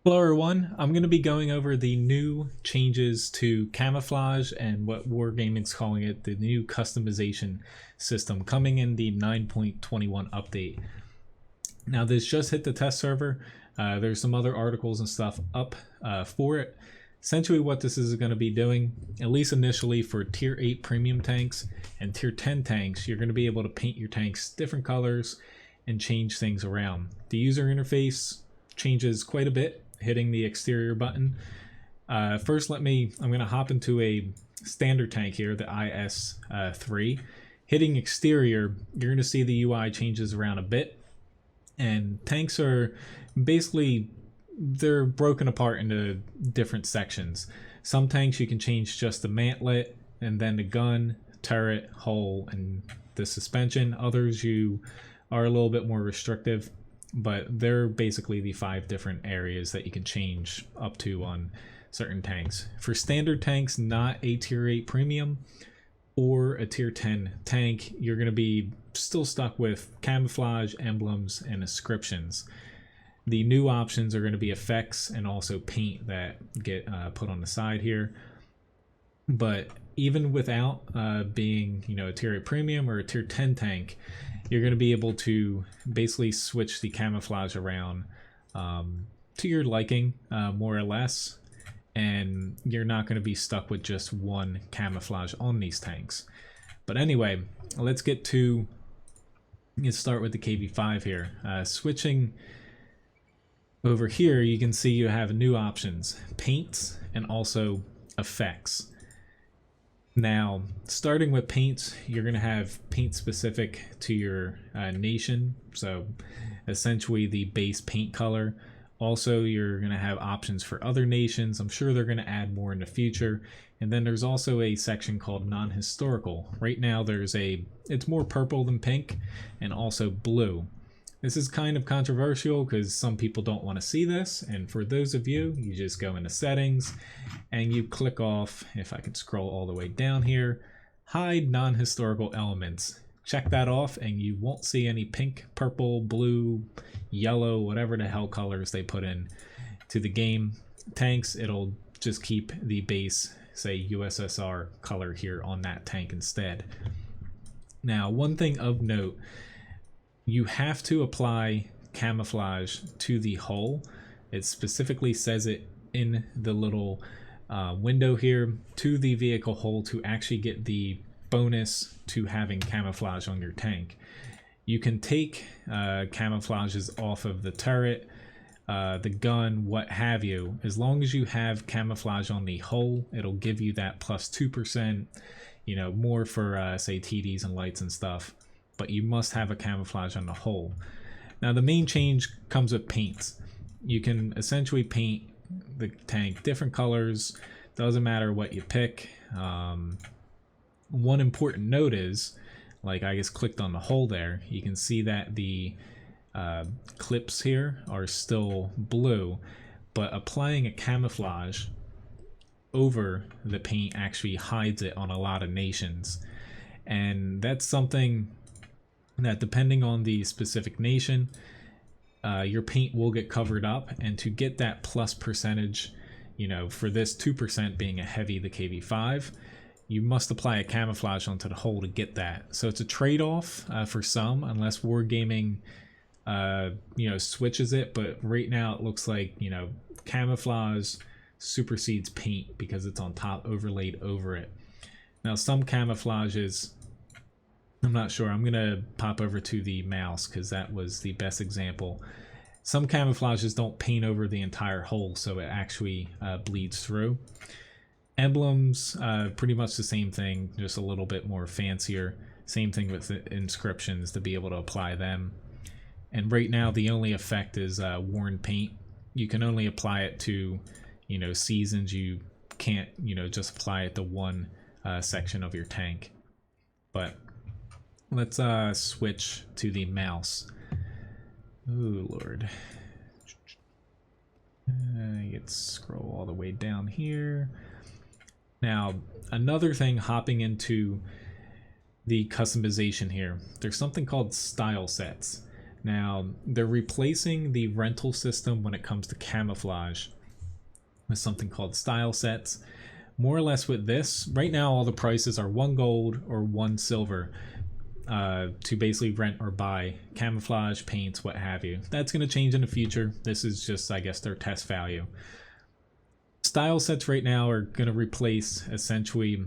Hello everyone, I'm going to be going over the new changes to Camouflage and what Wargaming's calling it, the new customization system coming in the 9.21 update. Now this just hit the test server, there's some other articles and stuff up for it. Essentially what this is going to be doing, at least initially for tier 8 premium tanks and tier 10 tanks, you're going to be able to paint your tanks different colors and change things around. The user interface changes quite a bit hitting the exterior button. First I'm going to hop into a standard tank here, the IS-3. Hitting exterior, you're going to see the UI changes around a bit, and tanks are basically, they're broken apart into different sections. Some tanks you can change just the mantlet and then the gun, turret, hull, and the suspension. Others you are a little bit more restrictive, but they're basically the 5 different areas that you can change up to on certain tanks. For standard tanks, not a tier 8 premium or a tier 10 tank, you're going to be still stuck with camouflage, emblems, and inscriptions. The new options are going to be effects and also paint that get put on the side here. But even without being, a tier 8 premium or a tier 10 tank, you're going to be able to basically switch the camouflage around to your liking, more or less, and you're not going to be stuck with just one camouflage on these tanks. But anyway, let's start with the KV5 here. Switching over here, you can see you have new options, paints and also effects. Now, starting with paints, you're going to have paint specific to your nation, so essentially the base paint color. Also, you're going to have options for other nations. I'm sure they're going to add more in the future. And then there's also a section called non-historical. Right now it's more purple than pink and also blue. This is kind of controversial because some people don't want to see this, and for those of you, you just go into settings and you click off, if I can scroll all the way down here, hide non-historical elements. Check that off and you won't see any pink, purple, blue, yellow, whatever the hell colors they put in to the game. Tanks, it'll just keep the base, say USSR color here on that tank instead. Now, one thing of note, you have to apply camouflage to the hull. It specifically says it in the little window here, to the vehicle hull, to actually get the bonus to having camouflage on your tank. You can take camouflages off of the turret, the gun, what have you. As long as you have camouflage on the hull, it'll give you that plus 2%, more for say TDs and lights and stuff. But you must have a camouflage on the hull. Now the main change comes with paints. You can essentially paint the tank different colors, doesn't matter what you pick. One important note is, like I just clicked on the hull there, you can see that the clips here are still blue, but applying a camouflage over the paint actually hides it on a lot of nations. And that's something that, depending on the specific nation, your paint will get covered up, and to get that plus percentage, for this 2% being a heavy, the KV5, you must apply a camouflage onto the hull to get that. So it's a trade-off for some, unless Wargaming switches it, but right now it looks like camouflage supersedes paint because it's on top, overlaid over it. Now some camouflages, I'm not sure. I'm going to pop over to the mouse because that was the best example. Some camouflages don't paint over the entire hull, so it actually bleeds through. Emblems, pretty much the same thing, just a little bit more fancier. Same thing with the inscriptions, to be able to apply them. And right now the only effect is worn paint. You can only apply it to, seasons. You can't, just apply it to one section of your tank. But let's switch to the mouse. Oh Lord. Let's scroll all the way down here. Now, another thing, hopping into the customization here, there's something called style sets. Now, they're replacing the rental system when it comes to camouflage with something called style sets. More or less with this, right now all the prices are 1 gold or 1 silver to basically rent or buy camouflage, paints, what have you. That's going to change in the future. This is just, I guess, their test value. Style sets right now are going to replace essentially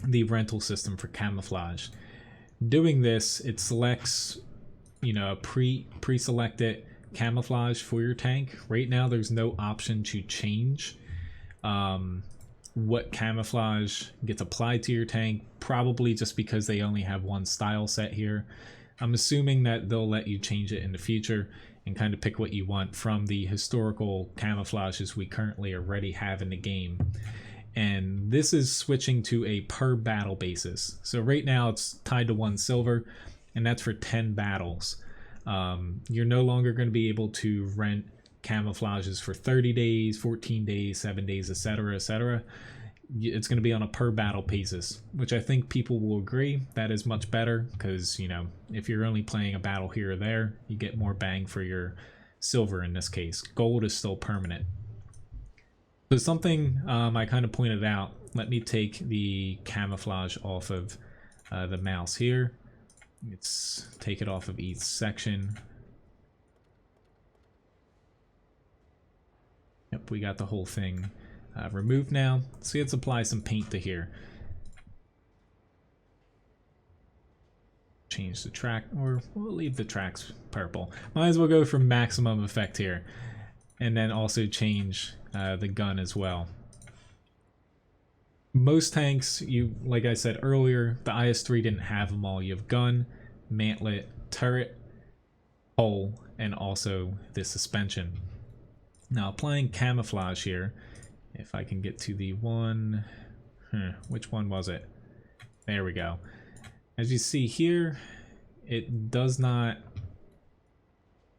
the rental system for camouflage. Doing this, it selects, you know, pre-selected camouflage for your tank. Right now there's no option to change what camouflage gets applied to your tank, probably just because they only have 1 style set here. I'm assuming that they'll let you change it in the future and kind of pick what you want from the historical camouflages we currently already have in the game. And this is switching to a per battle basis. So right now it's tied to 1 silver, and that's for 10 battles. You're no longer going to be able to rent camouflages for 30 days, 14 days, 7 days, etc., etc. It's going to be on a per battle basis, which I think people will agree that is much better, because, you know, if you're only playing a battle here or there, you get more bang for your silver in this case. Gold is still permanent. So something I kind of pointed out, let me take the camouflage off of the mouse here. Let's take it off of each section. Yep, we got the whole thing removed now. So let's apply some paint to here. Change the track, or we'll leave the tracks purple. Might as well go for maximum effect here. And then also change the gun as well. Most tanks, like I said earlier, the IS-3 didn't have them all. You have gun, mantlet, turret, hull, and also the suspension. Now applying camouflage here, if I can get to the one, which one was it? There we go. As you see here, it does not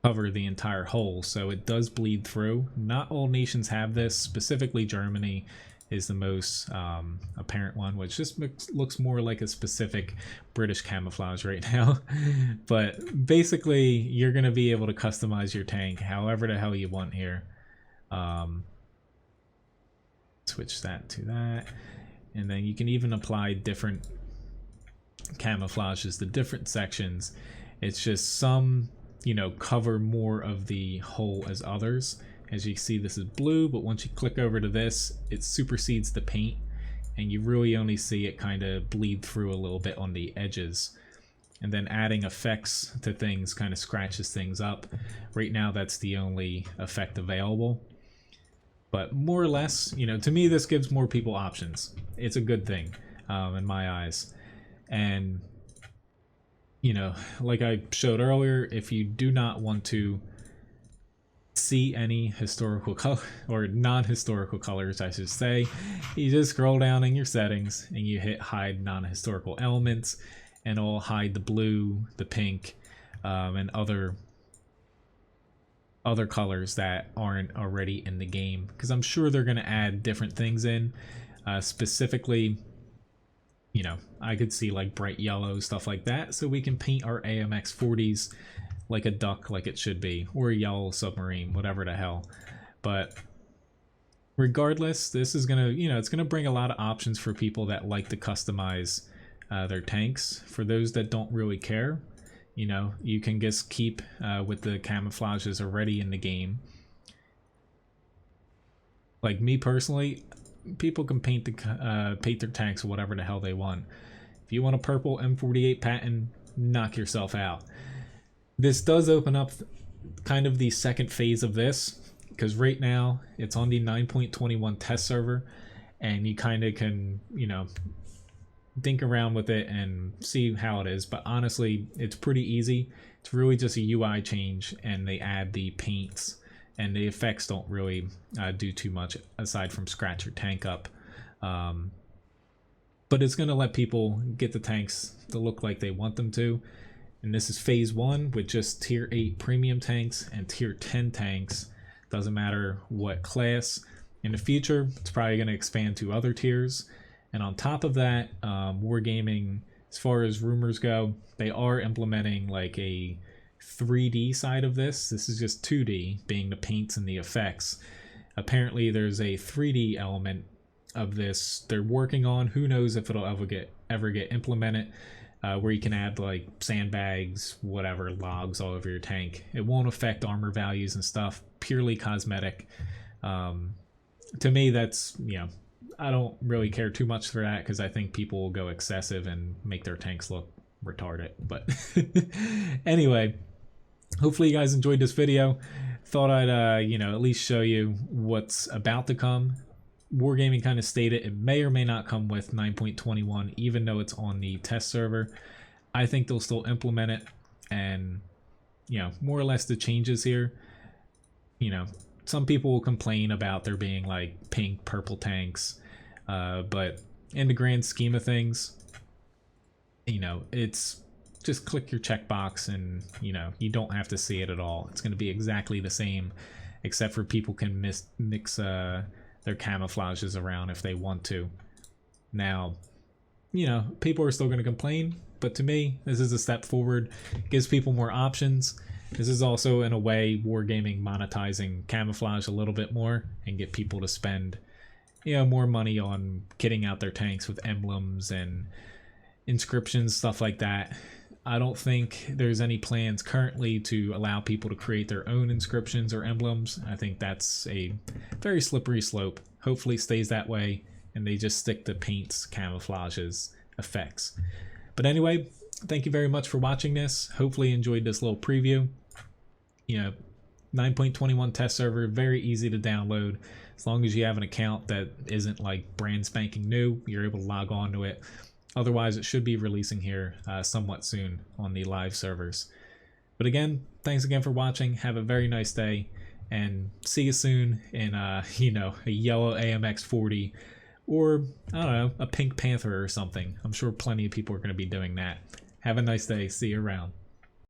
cover the entire hull, so it does bleed through. Not all nations have this. Specifically Germany is the most apparent one, which just looks more like a specific British camouflage right now. But basically you're going to be able to customize your tank however the hell you want here. Switch that to that, and then you can even apply different camouflages to different sections. It's just some, you know, cover more of the hull as others. As you see, this is blue, but once you click over to this, it supersedes the paint, and you really only see it kind of bleed through a little bit on the edges. And then adding effects to things kind of scratches things up. Right now that's the only effect available. But more or less, you know, to me this gives more people options. It's a good thing in my eyes. And, you know, like I showed earlier, if you do not want to see any historical color or non-historical colors, I should say, you just scroll down in your settings and you hit hide non-historical elements, and it'll hide the blue, the pink, and other colors that aren't already in the game, because I'm sure they're going to add different things in. Specifically, you know, I could see like bright yellow, stuff like that, so we can paint our AMX 40s like a duck, like it should be, or a yellow submarine, whatever the hell. But regardless, this is gonna, you know, it's gonna bring a lot of options for people that like to customize their tanks. For those that don't really care, you know, you can just keep with the camouflages already in the game. Like me personally, people can paint their tanks whatever the hell they want. If you want a purple M48 patent, knock yourself out. This does open up kind of the second phase of this, because right now it's on the 9.21 test server, and you kind of can, you know, dink around with it and see how it is. But honestly, it's pretty easy. It's really just a UI change, and they add the paints, and the effects don't really do too much aside from scratch your tank up. But it's going to let people get the tanks to look like they want them to. And this is phase 1 with just tier 8 premium tanks and tier 10 tanks. Doesn't matter what class. In the future, it's probably going to expand to other tiers. And on top of that, Wargaming, as far as rumors go, they are implementing like a 3D side of this. This is just 2D, being the paints and the effects. Apparently there's a 3D element of this they're working on. Who knows if it'll ever get implemented, where you can add like sandbags, whatever, logs all over your tank. It won't affect armor values and stuff, purely cosmetic. To me, that's, you know, I don't really care too much for that, because I think people will go excessive and make their tanks look retarded. But anyway, hopefully you guys enjoyed this video. Thought I'd you know, at least show you what's about to come. Wargaming kind of stated it may or may not come with 9.21, even though it's on the test server. I think they'll still implement it, and, you know, more or less the changes here. You know, some people will complain about there being like pink, purple tanks, but in the grand scheme of things, you know, it's just click your checkbox and, you know, you don't have to see it at all. It's going to be exactly the same, except for people can mix their camouflages around if they want to. Now, you know, people are still going to complain, but to me, this is a step forward. Gives people more options. This is also, in a way, Wargaming monetizing camouflage a little bit more and get people to spend, you know, more money on kitting out their tanks with emblems and inscriptions, stuff like that. I don't think there's any plans currently to allow people to create their own inscriptions or emblems. I think that's a very slippery slope. Hopefully it stays that way and they just stick to paints, camouflages, effects. But anyway, thank you very much for watching this. Hopefully you enjoyed this little preview. You know, 9.21 test server, very easy to download. As long as you have an account that isn't like brand spanking new, you're able to log on to it. Otherwise, it should be releasing here somewhat soon on the live servers. But again, thanks again for watching. Have a very nice day, and see you soon in, you know, a yellow AMX 40, or, I don't know, a pink Panther or something. I'm sure plenty of people are going to be doing that. Have a nice day. See you around.